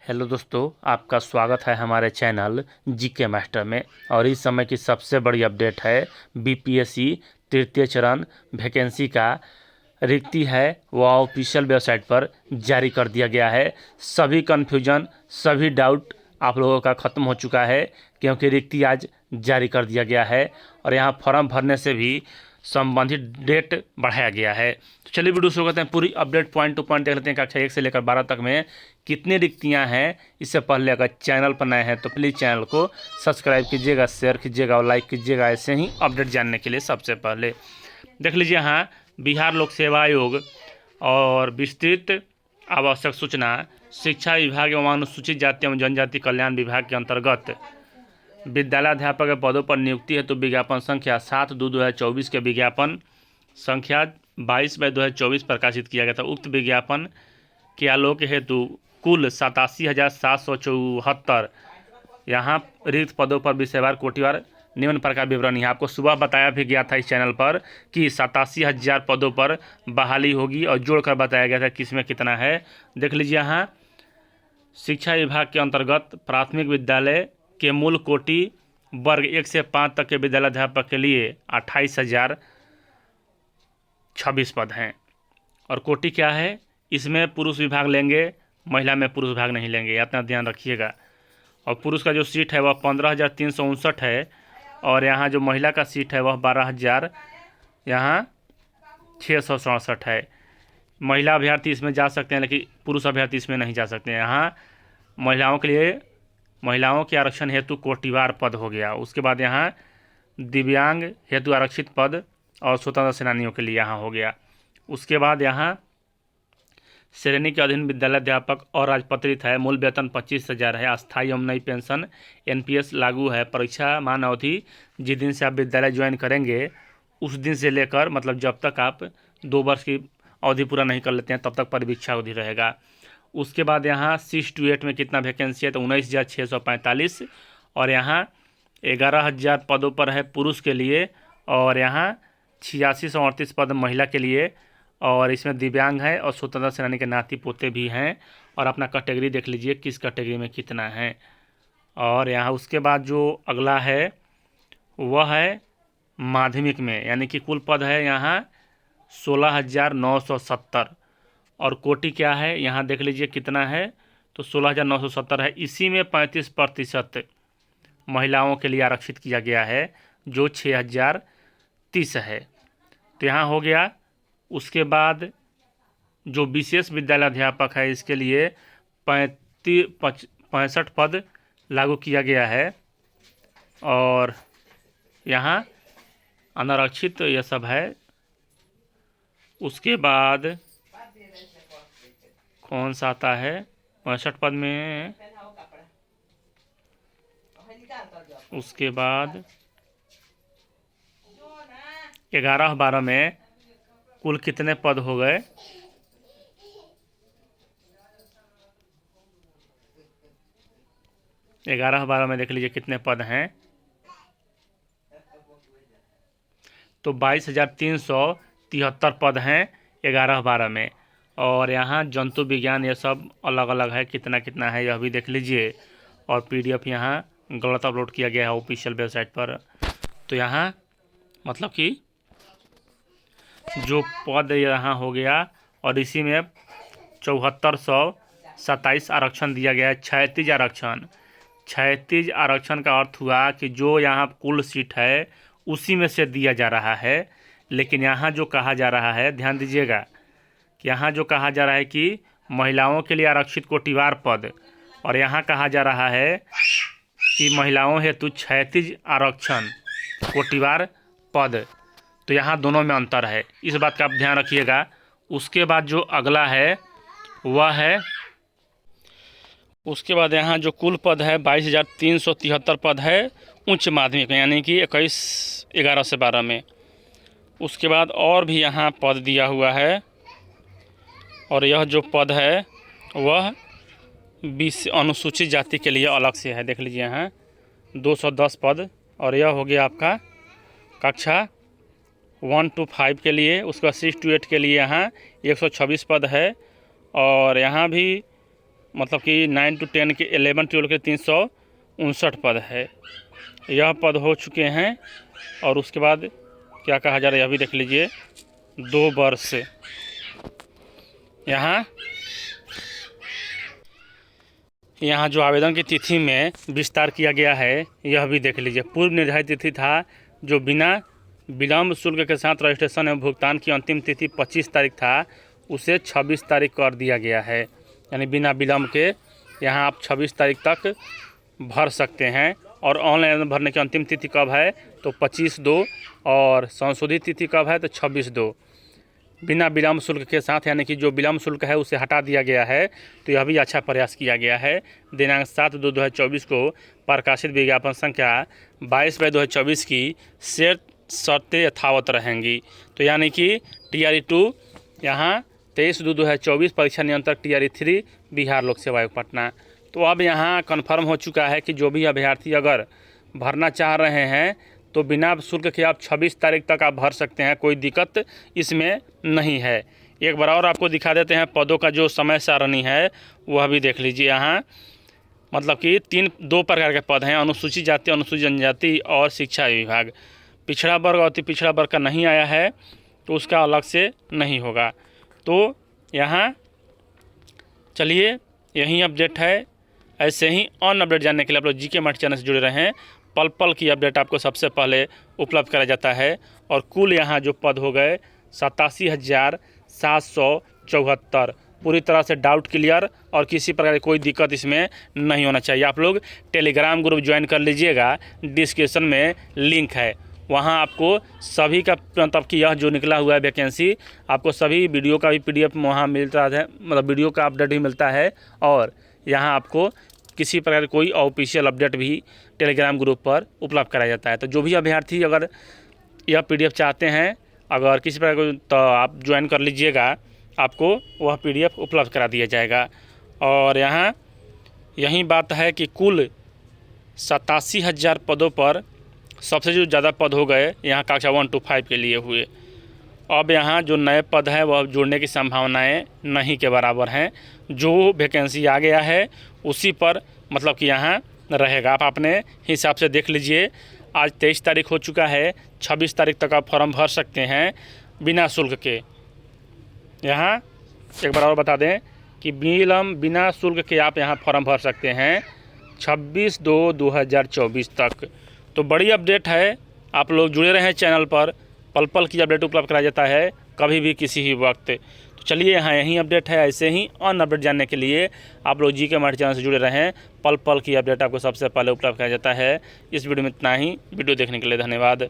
Hello दोस्तों, आपका स्वागत है हमारे चैनल जीके मास्टर में। और इस समय की सबसे बड़ी अपडेट है बीपीएससी तृतीय चरण वैकेंसी का रिक्ति है वह ऑफिशियल वेबसाइट पर जारी कर दिया गया है। सभी कन्फ्यूजन, सभी डाउट आप लोगों का ख़त्म हो चुका है, क्योंकि रिक्ति आज जारी कर दिया गया है और यहाँ फॉर्म भरने से भी संबंधित डेट बढ़ाया गया है। तो चलिए वीडियो शुरू करते हैं। पूरी अपडेट पॉइंट टू पॉइंट देख लेते हैं। कक्षा 1 से लेकर 12 तक में कितनी रिक्तियां हैं। इससे पहले अगर चैनल पर नए हैं तो प्लीज़ चैनल को सब्सक्राइब कीजिएगा, शेयर कीजिएगा और लाइक कीजिएगा, ऐसे ही अपडेट जानने के लिए। सबसे पहले देख लीजिए यहाँ बिहार लोक सेवा आयोग और विस्तृत आवश्यक सूचना शिक्षा विभाग एवं अनुसूचित जाति एवं जनजाति कल्याण विभाग के अंतर्गत विद्यालय अध्यापक के पदों पर नियुक्ति हेतु विज्ञापन संख्या 7/2/2024 के विज्ञापन संख्या 22/2024 प्रकाशित किया गया था। उक्त विज्ञापन के आलोक हेतु कुल 87,774 यहाँ रिक्त पदों पर विषयवार कोटिवार निम्न प्रकार विवरण। यहाँ आपको सुबह बताया भी गया था इस चैनल पर कि 87,000 पदों पर बहाली होगी और जोड़कर बताया गया था किसमें कितना है। देख लीजिए यहाँ शिक्षा विभाग के अंतर्गत प्राथमिक विद्यालय के मूल कोटि वर्ग 1 से 5 तक के विद्यालय अध्यापक के लिए 28,026 पद हैं। और कोटि क्या है, इसमें पुरुष विभाग लेंगे, महिला में पुरुष विभाग नहीं लेंगे, इतना ध्यान रखिएगा। और पुरुष का जो सीट है वह 15,359 है और यहाँ जो महिला का सीट है वह 12,000 यहाँ 667 है। महिला अभ्यर्थी इसमें जा सकते हैं लेकिन पुरुष अभ्यर्थी इसमें नहीं जा सकते हैं। यहाँ महिलाओं के लिए महिलाओं के आरक्षण हेतु कोटिवार पद हो गया। उसके बाद यहाँ दिव्यांग हेतु आरक्षित पद और स्वतंत्र सेनानियों के लिए यहाँ हो गया। उसके बाद यहाँ श्रेणी के अधीन विद्यालय अध्यापक और राजपत्रित है। मूल वेतन 25,000 है। अस्थायी एवं नई पेंशन एनपीएस लागू है। परीक्षा मान अवधि जिस दिन से आप विद्यालय ज्वाइन करेंगे उस दिन से लेकर मतलब जब तक आप 2 वर्ष की अवधि पूरा नहीं कर लेते हैं तब तक परीक्षा अवधि रहेगा। उसके बाद यहाँ 6 to 8 में कितना वैकेंसी है तो 19,645 और यहाँ 11,000 पदों पर है पुरुष के लिए और यहाँ 8638 पद महिला के लिए। और इसमें दिव्यांग है और स्वतंत्रता सेनानी के नाती पोते भी हैं। और अपना कैटेगरी देख लीजिए किस कैटेगरी में कितना है। और यहाँ उसके बाद जो अगला है वह है माध्यमिक में, यानी कि कुल पद है यहाँ 16,970 और कोटि क्या है यहाँ देख लीजिए कितना है तो 16,970 है। इसी में 35% महिलाओं के लिए आरक्षित किया गया है जो 6,030 है। तो यहाँ हो गया। उसके बाद जो विशेष विद्यालय अध्यापक है इसके लिए 65 पद लागू किया गया है और यहाँ अनारक्षित यह सब है। उसके बाद कौन सा आता है 65 पद में। उसके बाद 11-12 में कुल कितने पद हो गए 11-12 में देख लीजिए कितने पद हैं तो 22,373 पद हैं 11-12 में। और यहाँ जंतु विज्ञान ये सब अलग अलग है, कितना कितना है यह भी देख लीजिए। और पीडीएफ यहाँ गलत अपलोड किया गया है ऑफिशियल वेबसाइट पर। तो यहाँ मतलब कि जो पद यहाँ हो गया और इसी में 7427 आरक्षण दिया गया है। 36 आरक्षण 36 आरक्षण का अर्थ हुआ कि जो यहाँ कुल सीट है उसी में से दिया जा रहा है। लेकिन यहाँ जो कहा जा रहा है ध्यान दीजिएगा कि यहाँ जो कहा जा रहा है कि महिलाओं के लिए आरक्षित कोटिवार पद और यहाँ कहा जा रहा है कि महिलाओं हेतु 36 आरक्षण कोटिवार पद। तो यहाँ दोनों में अंतर है, इस बात का आप ध्यान रखिएगा। उसके बाद जो अगला है वह है उसके बाद यहाँ जो कुल पद है 22,373 पद है उच्च माध्यमिक में, यानी कि 21/11 से 12 में। उसके बाद और भी यहाँ पद दिया हुआ है और यह जो पद है वह अनुसूचित जाति के लिए अलग से है। देख लीजिए यहाँ 210 पद और यह हो गया आपका कक्षा 1 to 5 के लिए। उसका 6 to 8 के लिए यहाँ 126 पद है और यहाँ भी मतलब कि 9 to 10 के 11 12 के 359 पद है, यह पद हो चुके हैं। और उसके बाद क्या कहा जा रहा है यह भी देख लीजिए। 2 वर्ष यहाँ जो आवेदन की तिथि में विस्तार किया गया है यह भी देख लीजिए। पूर्व निर्धारित तिथि था जो बिना विलम्ब शुल्क के साथ रजिस्ट्रेशन एवं भुगतान की अंतिम तिथि 25 तारीख था, उसे 26 तारीख कर दिया गया है। यानी बिना विलम्ब के यहाँ आप 26 तारीख तक भर सकते हैं। और ऑनलाइन भरने की अंतिम तिथि कब है तो 25/2 और संशोधित तिथि कब है तो 26/2। बिना विलम्ब शुल्क के साथ, यानी कि जो विलम्ब शुल्क है उसे हटा दिया गया है। तो यह भी अच्छा प्रयास किया गया है। दिनांक 7/2/2024 को प्रकाशित विज्ञापन संख्या 22/2024 की शर्तें यथावत रहेंगी। तो यानी कि TRE 2 यहाँ 23/2/2024 परीक्षा नियंत्रक TRE 3 बिहार लोक सेवा आयोग पटना। तो अब यहाँ कन्फर्म हो चुका है कि जो भी अभ्यर्थी अगर भरना चाह रहे हैं तो बिना शुल्क के आप 26 तारीख तक आप भर सकते हैं, कोई दिक्कत इसमें नहीं है। एक बार और आपको दिखा देते हैं पदों का जो समय सारणी है वह भी देख लीजिए। यहाँ मतलब कि 2 प्रकार के पद हैं, अनुसूचित जाति, अनुसूचित जनजाति और शिक्षा विभाग। पिछड़ा वर्ग और अति पिछड़ा वर्ग का नहीं आया है तो उसका अलग से नहीं होगा। तो यहाँ चलिए यही अपडेट है। ऐसे ही ऑन अपडेट जानने के लिए आप लोग GK मठ चैनल से जुड़े रहें। पल पल की अपडेट आपको सबसे पहले उपलब्ध कराया जाता है। और कुल यहाँ जो पद हो गए 87,774, पूरी तरह से डाउट क्लियर और किसी प्रकार की कोई दिक्कत इसमें नहीं होना चाहिए। आप लोग टेलीग्राम ग्रुप ज्वाइन कर लीजिएगा, डिस्क्रिप्शन में लिंक है, वहाँ आपको सभी का मतलब कि यह जो निकला हुआ है वैकेंसी, आपको सभी वीडियो का भी PDF वहाँ मिलता है, मतलब वीडियो का अपडेट भी मिलता है। और यहाँ आपको किसी प्रकार कोई ऑफिशियल अपडेट भी टेलीग्राम ग्रुप पर उपलब्ध कराया जाता है। तो जो भी अभ्यर्थी अगर यह PDF चाहते हैं अगर किसी प्रकार को, तो आप ज्वाइन कर लीजिएगा, आपको वह PDF उपलब्ध करा दिया जाएगा। और यहाँ यही बात है कि कुल 87,000 पदों पर सबसे जो ज़्यादा पद हो गए यहाँ कक्षा 1 to 5 के लिए हुए। अब यहाँ जो नए पद हैं वह जोड़ने की संभावनाएं नहीं के बराबर हैं। जो वैकेंसी आ गया है उसी पर मतलब कि यहाँ रहेगा। आप अपने हिसाब से देख लीजिए। आज 23 तारीख हो चुका है, 26 तारीख तक आप फॉर्म भर सकते हैं बिना शुल्क के। यहाँ एक बार और बता दें कि बिना शुल्क के आप यहाँ फॉर्म भर सकते हैं 26/2/2024 तक। तो बड़ी अपडेट है, आप लोग जुड़े रहें चैनल पर। पल पल की अपडेट उपलब्ध कराया जाता है, कभी भी किसी भी वक्त। तो चलिए यहाँ यही अपडेट है। ऐसे ही ऑन अपडेट जानने के लिए आप लोग GK मठ चैनल से जुड़े रहें। पल पल की अपडेट आपको सबसे पहले उपलब्ध कराया जाता है। इस वीडियो में इतना ही। वीडियो देखने के लिए धन्यवाद।